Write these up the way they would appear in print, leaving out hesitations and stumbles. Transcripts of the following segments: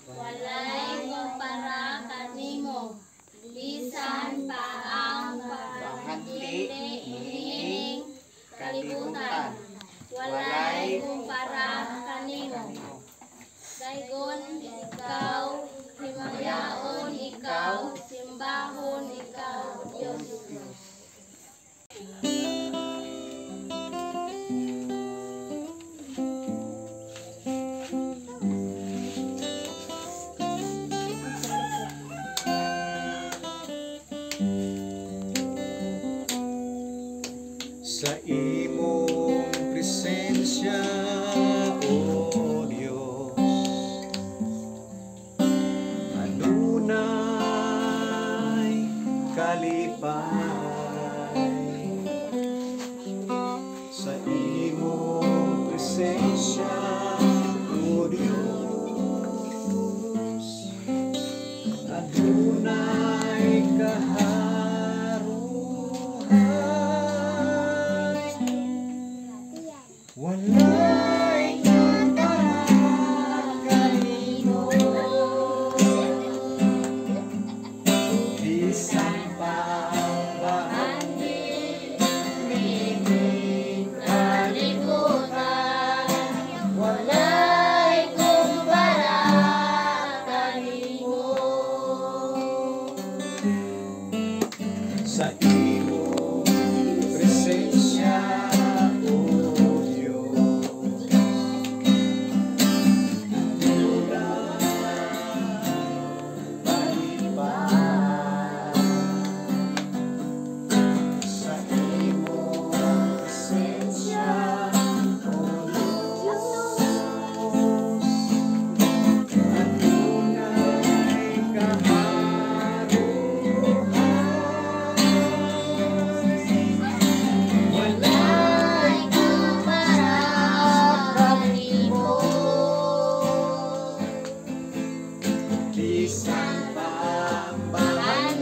walay kumpara kanimo. Bisan pa ang pagdili ining kalibutan, walay kumpara kanimo. Daygon ikaw, himayaon ikaw, simbahon ikaw, Diyos. Sa imong presensya, O Diyos, adunay kalipay. Sa imong presensya, O Diyos, adunay kaharuhay. Walay kumpara kanimo. Bisan pa Ining kalibutan, walay kumpara kanimo. sa imong presensya, O Diyos, palipay. Sa imong presensya, O Diyos, adunay Walay kumpara kanimo. bisan pambahan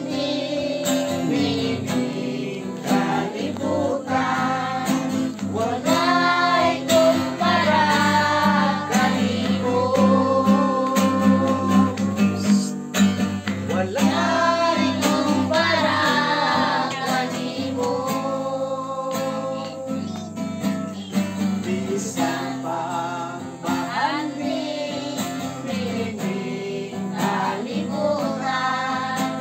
Ining kalibutan, walay kumpara kanimo. walay Kumpara kanimo. bisan pambahan Ining kalibutan,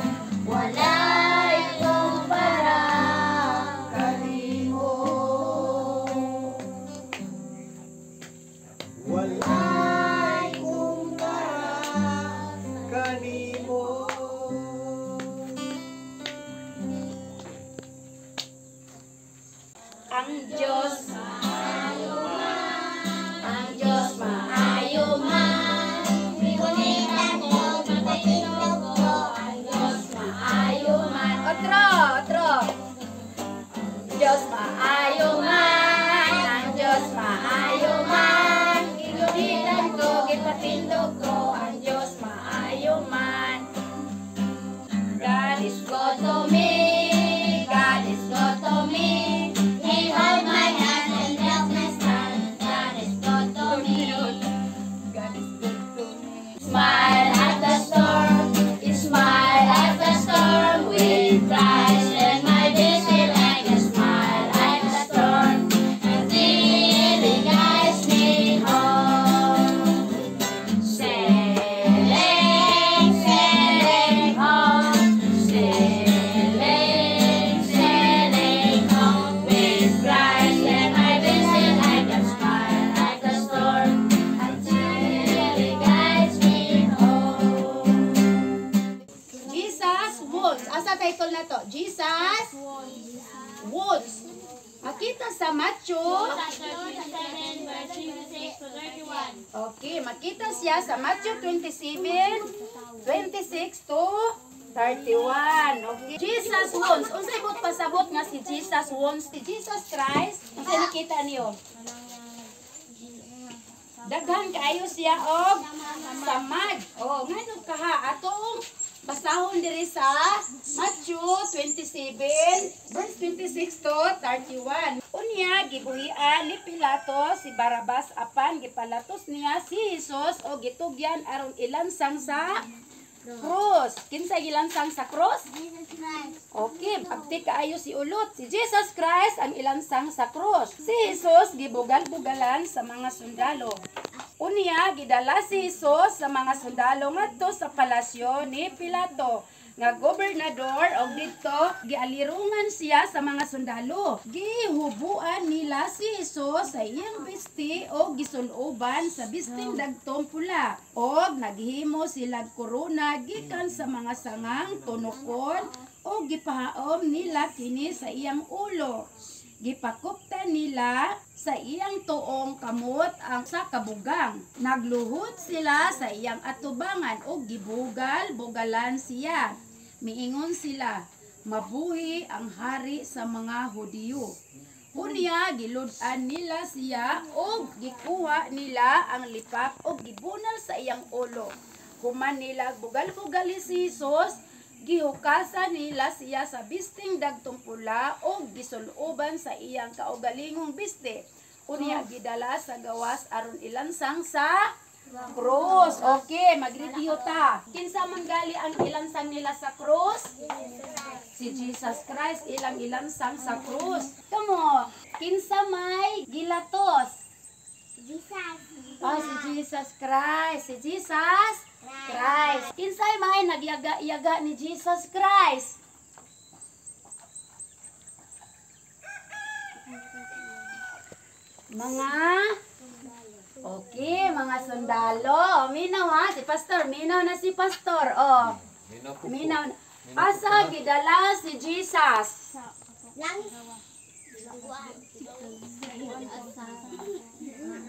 walay kumpara kanimo. walay kumpara kanimo. Ang Diyos maayo man, ang Diyos maayo man. Bigunitan ko, matinog ko, ang Diyos maayo man. Otro. Diyos maayo man, ang Diyos maayo man. Bigunitan ko, gipatindog ko, ang Diyos maayo man. God is good to me, God is good to me. He hold my hand and help me stand. God is good to me. God is good to me. Smile at the storm, smile at the storm. With Christ and my busy like a smile at the storm. Until He guides me home. Sailing, sailing home. Sailing, sailing home. With Christ and my busy like a smile at the storm. Until He guides me home. Jesus Wounds. Asa title na to? Jesus Wounds. Makita sa Matthew. Okay, makita siya sa Matthew 27, 26 to 31. Okay. Jesus Wounds. Unsay bot pasabot nga si Jesus Wounds? Si Jesus Christ. Unsay nakita niyo? Daghan kayo siya og samad. Oh, ngano kaha atong basahon diri sa Matthew 27 verse 26 to 31. Una Unya gibuhian ni Pilato si Barabas apan gipalatos niya si Jesus o gitugyan aron ilansang sa krus. Kinsa gilansang sa krus? Okay, pagti kaayo si ulot. Si Jesus Christ ang ilansang sa krus. Si Jesus gibugal-bugalan sa mga sundalo. Unya gidala si Jesus sa mga sundalo ngadto sa palasyo ni Pilato nga gobernador og didto gialirungan siya sa mga sundalo. Gihubuan nila si Jesus sa iyang bisti o gisuloban sa bisting dagtong pula. Og naghimo sila korona gikan sa mga sangang tunokon o gipahaom nila kini sa iyang ulo. Gipakuptan nila sa iyang tuong kamot ang sa kabugang. Nagluhod sila sa iyang atubangan o gibugal-bugalan siya. Miingon sila, mabuhi ang hari sa mga Hudiyo. Unya, giludan nila siya o gikuha nila ang lipak o gibunal sa iyang ulo. Human nila bugal-bugali si Jesus, gihukasan nila siya sa bisting dagtong pula o gisuloban sa iyang kaugalingong biste. Unya, gidala sa gawas aron ilansang sa krus. Okay, magreview ta. Kinsa man gali ang ilansang nila sa krus? Si Jesus Christ ilang ilansang sa krus. Kamo, kinsa may gilatos? Oh, si Jesus Christ. Si Jesus Christ. Kinsay may nagyaga-yaga ni Jesus Christ? Okay, mga sundalo. Minaw ha, si Pastor. Minaw na si Pastor. Oh. Minaw na. Asa gidala si Jesus?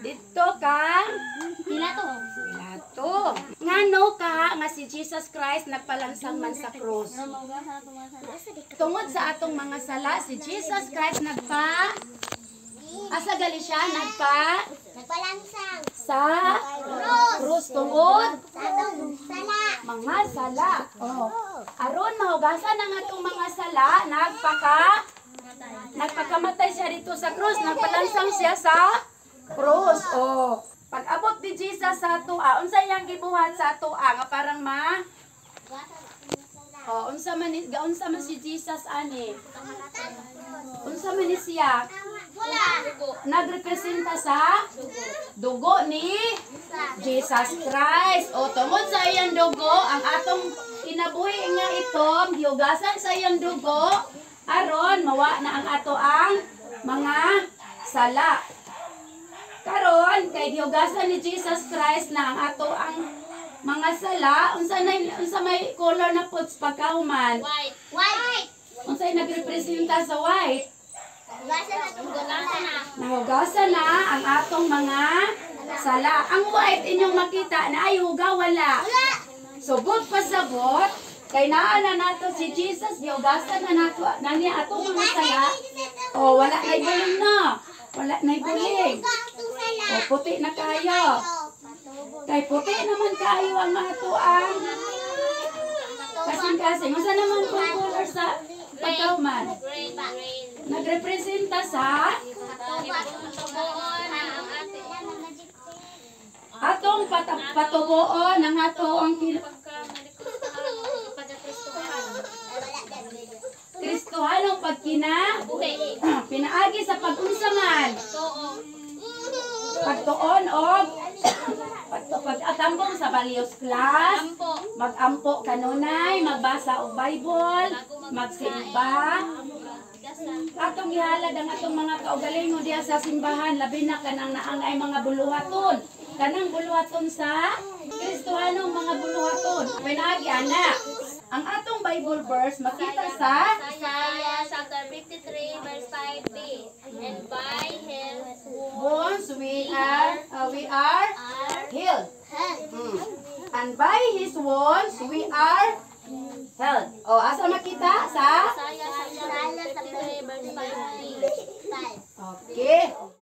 Dito ka? Pilato. Ngano ka nga si Jesus Christ nagpalansang man sa krus? Tungod sa atong mga sala, si Jesus Christ asa gali siya? Nagpalansang Sa krus tungod? Mga sala. Aron mahugasan ang atong mga sala, nagpakamatay siya dito sa krus, nagpalansang siya sa krus. Pag abot ni Jesus sa tua, unsa iyang gibuhat sa tua nga parang unsa man si Jesus ani? Unsa man ni siya? Nagrepresenta sa dugo ni Jesus Christ. Tungod sa iyang dugo, ang atong kinabuhi nga itom, gihugasan sa iyang dugo, aron mawa na ang ato ang mga sala. Karon kay gihugasan ni Jesus Christ na ang ato ang mga sala, unsa may color na puts pagkahuman? White. Unsay nagrepresenta sa white? Nahugasan na ang atong mga sala. Ang white inyong makita na ay hugaw wala. Subot pasabot kay naa na nato si Jesus, gihugasan na nato niya atong mga sala. Wala nay buling na. Wala nay buling. Puti na kayo. Kay puti naman kayo ang ato ang kasing-kasing. Masa naman kung color sa pagkauman? Nagrepresenta sa atong patubuon ng ato ang Kristohanong pinaagi sa pag-unsaman, pagtuon o pag-atambong sa Balios class, mag-ampo kanunay, magbasa og Bible, magsimba. Atong gihalad ang atong mga kaugalingon diha sa simbahan, labi na kanang naangay mga buluhaton. Kanang buluhaton sa Kristohanong mga buluhaton. Pinaagi ana. Ang atong Bible verse makita sa Isaiah chapter 53 verse 5b. And by his wounds we are healed. And by his wounds we are healed. Asa makita? Sa